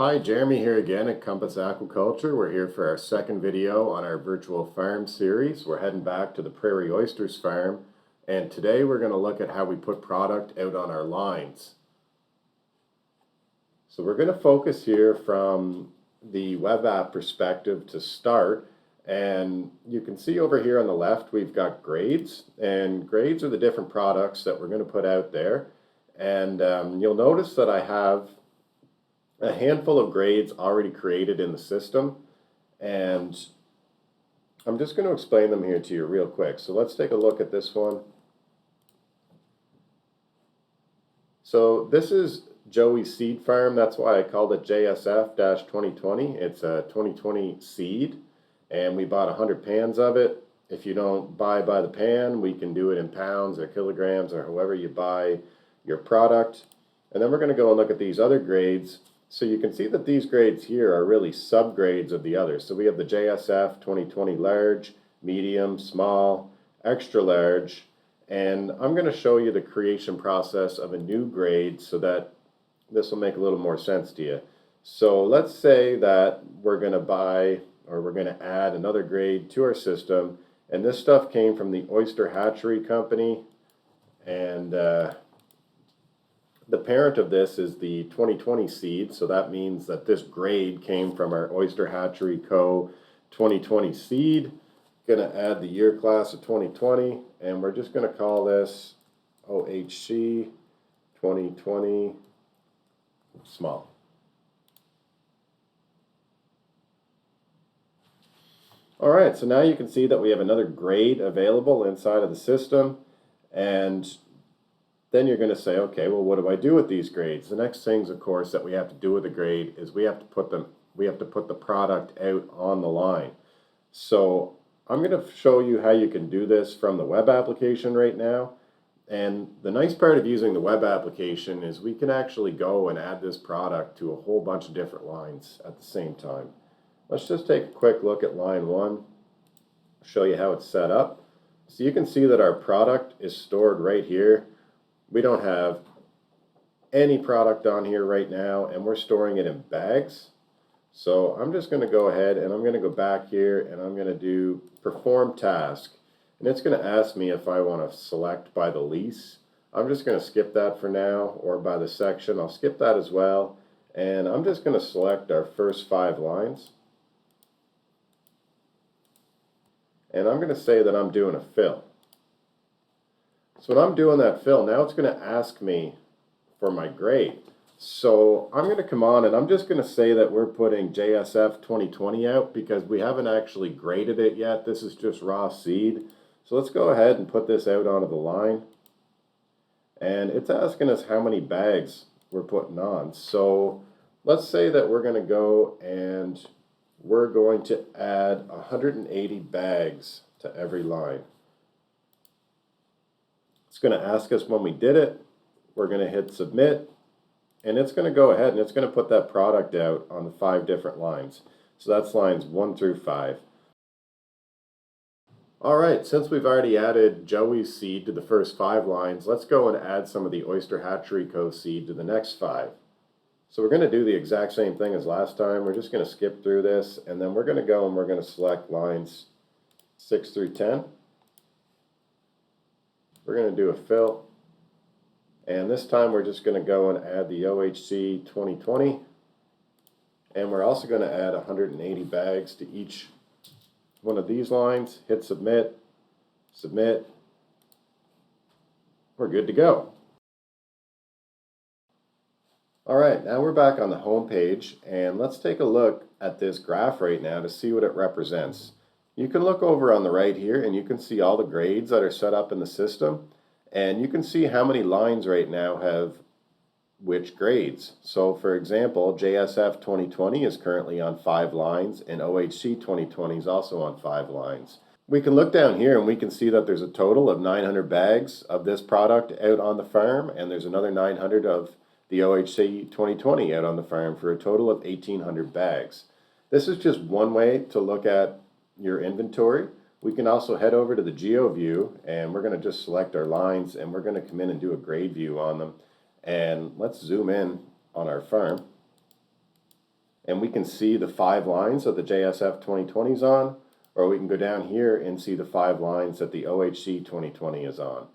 Hi, Jeremy here again at Compass Aquaculture. We're here for our second video on our virtual farm series. We're heading back to the Prairie Oysters farm, and today we're going to look at how we put product out on our lines. So we're going to focus here from the web app perspective to start, and you can see over here on the left we've got grades, and grades are the different products that we're going to put out there. And you'll notice that I have a handful of grades already created in the system, and I'm just going to explain them here to you real quick. So let's take a look at this one. So this is Joey's seed farm. That's why I called it JSF-2020. It's a 2020 seed, and we bought 100 pans of it. If you don't buy by the pan, we can do it in pounds or kilograms or however you buy your product. And then we're going to go and look at these other grades. So you can see that these grades here are really subgrades of the others. So we have the JSF 2020 large, medium, small, extra large, and I'm going to show you the creation process of a new grade so that this will make a little more sense to you. So let's say that we're going to buy or we're going to add another grade to our system, and this stuff came from the Oyster Hatchery Company, and the parent of this is the 2020 seed, so that means that this grade came from our Oyster Hatchery Co. 2020 seed. Gonna add the year class of 2020, and we're just gonna call this OHC 2020 small. Alright, so now you can see that we have another grade available inside of the system, and then you're going to say, okay, well, what do I do with these grades? The next things, of course, that we have to do with a grade is we have to put the product out on the line. So I'm going to show you how you can do this from the web application right now. And the nice part of using the web application is we can actually go and add this product to a whole bunch of different lines at the same time. Let's just take a quick look at line 1, show you how it's set up. So you can see that our product is stored right here. We don't have any product on here right now, and we're storing it in bags. So I'm just going to go ahead and I'm going to go back here and I'm going to do perform task. And it's going to ask me if I want to select by the lease. I'm just going to skip that for now, or by the section. I'll skip that as well. And I'm just going to select our first 5 lines. And I'm going to say that I'm doing a fill. So when I'm doing that fill, now it's going to ask me for my grade. So I'm going to come on and I'm just going to say that we're putting JSF 2020 out because we haven't actually graded it yet. This is just raw seed. So let's go ahead and put this out onto the line. And it's asking us how many bags we're putting on. So let's say that we're going to go and we're going to add 180 bags to every line. It's going to ask us when we did it. We're going to hit submit, and it's going to go ahead and it's going to put that product out on the 5 different lines. So that's lines 1 through 5. Alright, since we've already added Joey's seed to the first 5 lines, let's go and add some of the Oyster Hatchery Co. seed to the next 5. So we're going to do the exact same thing as last time. We're just going to skip through this, and then we're going to go and we're going to select lines 6 through 10. We're going to do a fill, and this time we're just going to go and add the OHC 2020, and we're also going to add 180 bags to each one of these lines. Hit submit, submit. We're good to go. Alright, now we're back on the home page, and let's take a look at this graph right now to see what it represents. You can look over on the right here and you can see all the grades that are set up in the system, and you can see how many lines right now have which grades. So for example, JSF 2020 is currently on 5 lines, and OHC 2020 is also on 5 lines. We can look down here and we can see that there's a total of 900 bags of this product out on the farm, and there's another 900 of the OHC 2020 out on the farm for a total of 1,800 bags. This is just one way to look at your inventory. We can also head over to the Geo view, and we're going to just select our lines, and we're going to come in and do a grade view on them. And let's zoom in on our farm. and we can see the 5 lines that the JSF 2020 is on, or we can go down here and see the 5 lines that the OHC 2020 is on.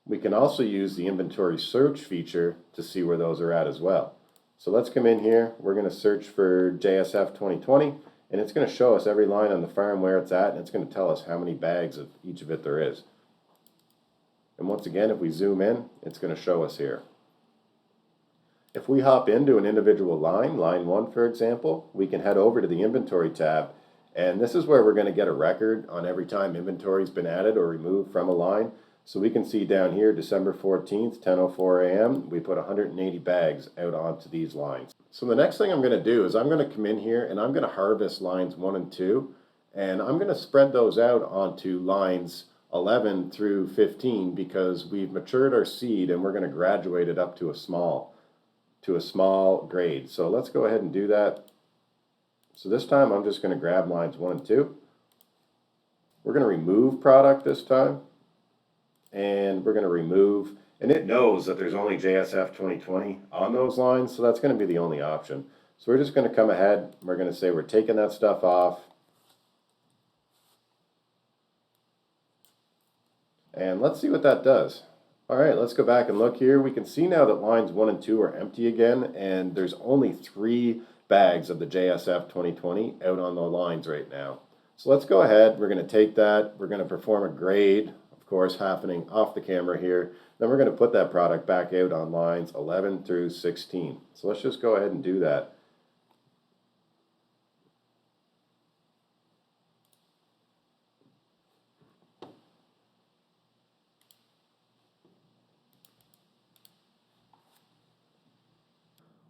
We can also use the inventory search feature to see where those are at as well. So let's come in here, we're going to search for JSF 2020, and it's going to show us every line on the farm where it's at, and it's going to tell us how many bags of each of it there is. And once again, if we zoom in, it's going to show us here. If we hop into an individual line, line 1 for example, we can head over to the inventory tab, and this is where we're going to get a record on every time inventory's been added or removed from a line. So we can see down here, December 14th, 10:04 a.m., we put 180 bags out onto these lines. So the next thing I'm going to do is I'm going to come in here and I'm going to harvest lines 1 and 2, and I'm going to spread those out onto lines 11 through 15 because we've matured our seed and we're going to graduate it up to a small grade. So let's go ahead and do that. So this time I'm just going to grab lines 1 and 2. We're going to remove product this time. And we're going to remove, and it knows that there's only JSF 2020 on those lines, so that's going to be the only option. So we're just going to come ahead, we're going to say we're taking that stuff off. And let's see what that does. Alright, let's go back and look here. We can see now that lines 1 and 2 are empty again, and there's only 3 bags of the JSF 2020 out on the lines right now. So let's go ahead, we're going to take that, we're going to perform a grade, of course happening off the camera here. Then we're going to put that product back out on lines 11 through 16. So let's just go ahead and do that.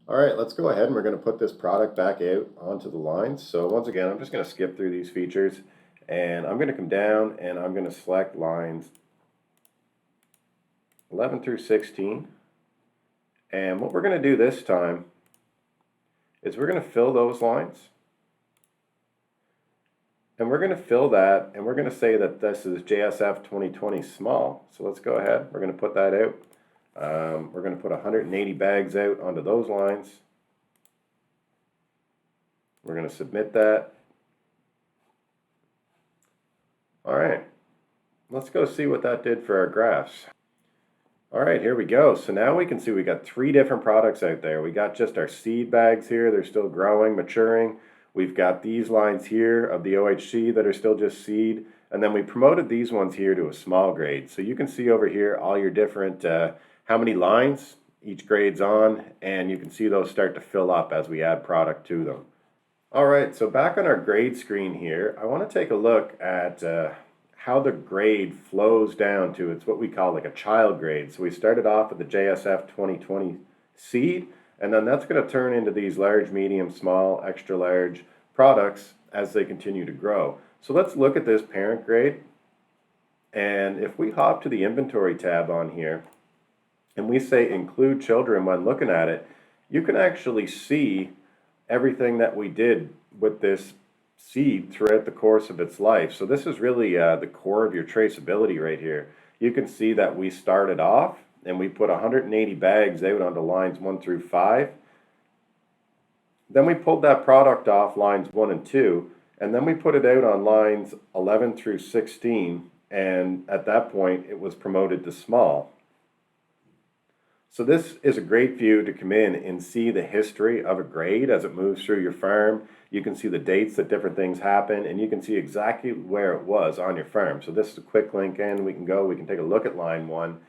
Alright, let's go ahead and we're going to put this product back out onto the lines. So once again, I'm just going to skip through these features, and I'm going to come down and I'm going to select lines 11 through 16. And what we're going to do this time is we're going to fill those lines. And we're going to fill that, and we're going to say that this is JSF 2020 small. So let's go ahead, we're going to put that out. We're going to put 180 bags out onto those lines. We're going to submit that. Alright, let's go see what that did for our graphs. Alright, here we go. So now we can see we got 3 different products out there. We got just our seed bags here, they're still growing, maturing. We've got these lines here of the OHC that are still just seed. And then we promoted these ones here to a small grade. So you can see over here all your different, how many lines each grade's on, and you can see those start to fill up as we add product to them. Alright, so back on our grade screen here, I want to take a look at how the grade flows down to, it's what we call like a child grade. So we started off with the JSF 2020 seed, and then that's going to turn into these large, medium, small, extra large products as they continue to grow. So let's look at this parent grade, and if we hop to the inventory tab on here, and we say include children when looking at it, you can actually see everything that we did with this seed throughout the course of its life. So this is really the core of your traceability right here. You can see that we started off and we put 180 bags out onto lines 1 through 5. Then we pulled that product off lines 1 and 2, and then we put it out on lines 11 through 16, and at that point it was promoted to small. So this is a great view to come in and see the history of a grade as it moves through your farm. You can see the dates that different things happen, and you can see exactly where it was on your farm. So this is a quick link in. We can take a look at line 1,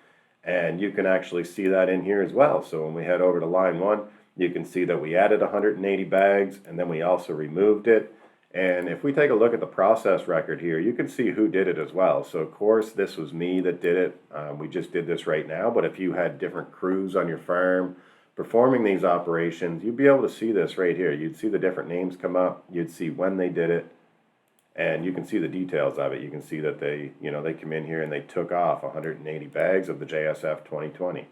and you can actually see that in here as well. So when we head over to line 1, you can see that we added 180 bags, and then we also removed it. And if we take a look at the process record here, you can see who did it as well. So of course, this was me that did it. We just did this right now, but if you had different crews on your farm performing these operations, you'd be able to see this right here. You'd see the different names come up, you'd see when they did it, and you can see the details of it. You can see that they come in here and they took off 180 bags of the JSF 2020.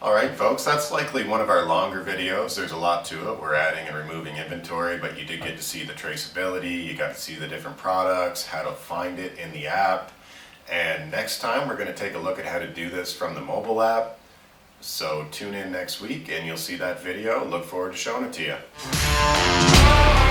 Alright folks, that's likely one of our longer videos. There's a lot to it. We're adding and removing inventory, but you did get to see the traceability, you got to see the different products, how to find it in the app. And next time we're going to take a look at how to do this from the mobile app. So tune in next week and you'll see that video. Look forward to showing it to you.